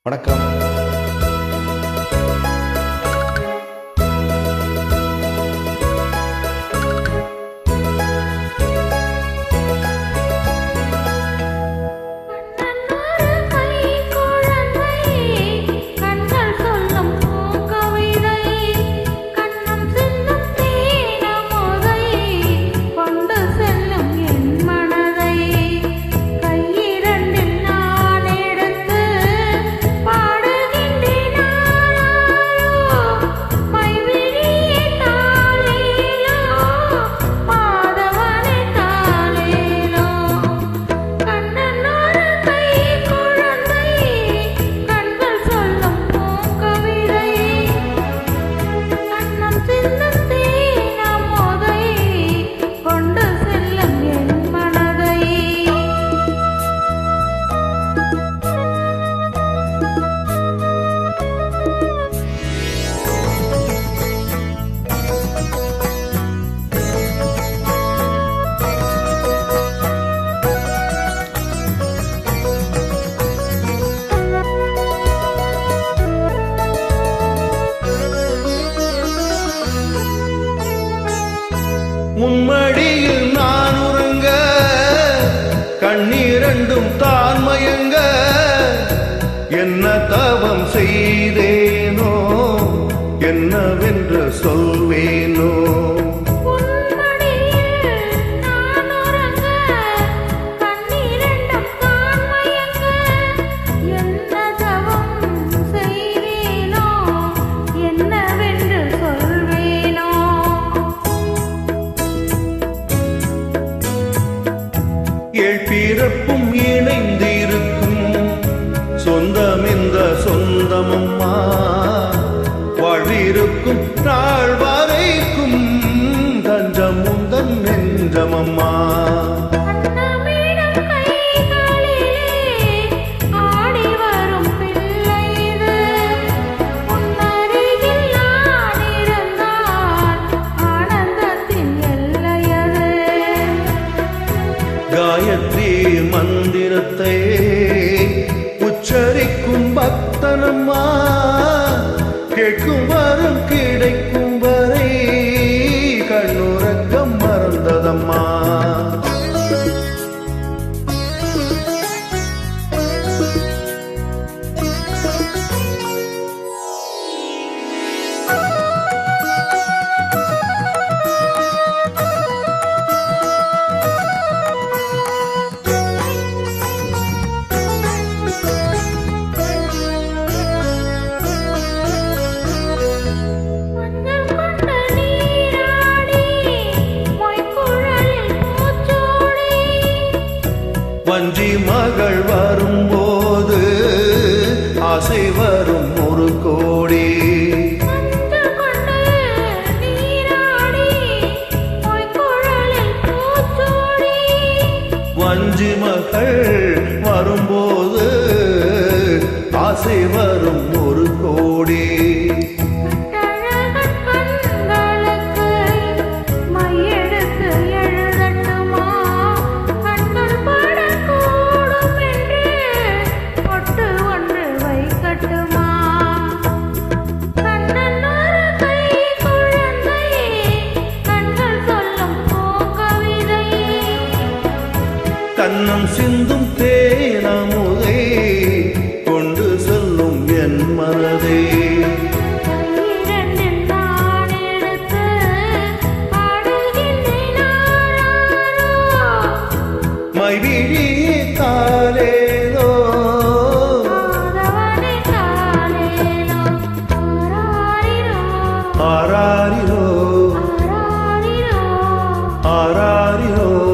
வணக்கம். மும்மடியில் நான் உறங்க கண்ணீரண்டும் தான் மயங்க என்ன தவம் செய்தேனோ என்னவென்று சொல்வேனோ. பிறப்பும் இணைந்திருக்கும் சொந்தம் இந்த சொந்தமம்மா, வாழ்விருக்கும் நாள் வரைக்கும் தஞ்சம் உந்தன் நெஞ்சமம்மா. காயத்ரி மந்திரத்தை உச்சரிக்கும் பக்தனம்மா, கேட்கும் வரம் கிடைக்கும் வரை கண்ணுறக்கம் மறந்ததம்மா. வஞ்சி மகள் வரும்போது ஆசை வரும் ஒரு கோடி. வஞ்சி மகள் வரும்போது ஆசை வரும் ஒரு கோடி. கண்ணம் சிந்தும் தேனமுதை கொண்டு செல்லும் என் மனதே. மைவிழி காலேலோ ஆராரிரோ ஆராரிரோ.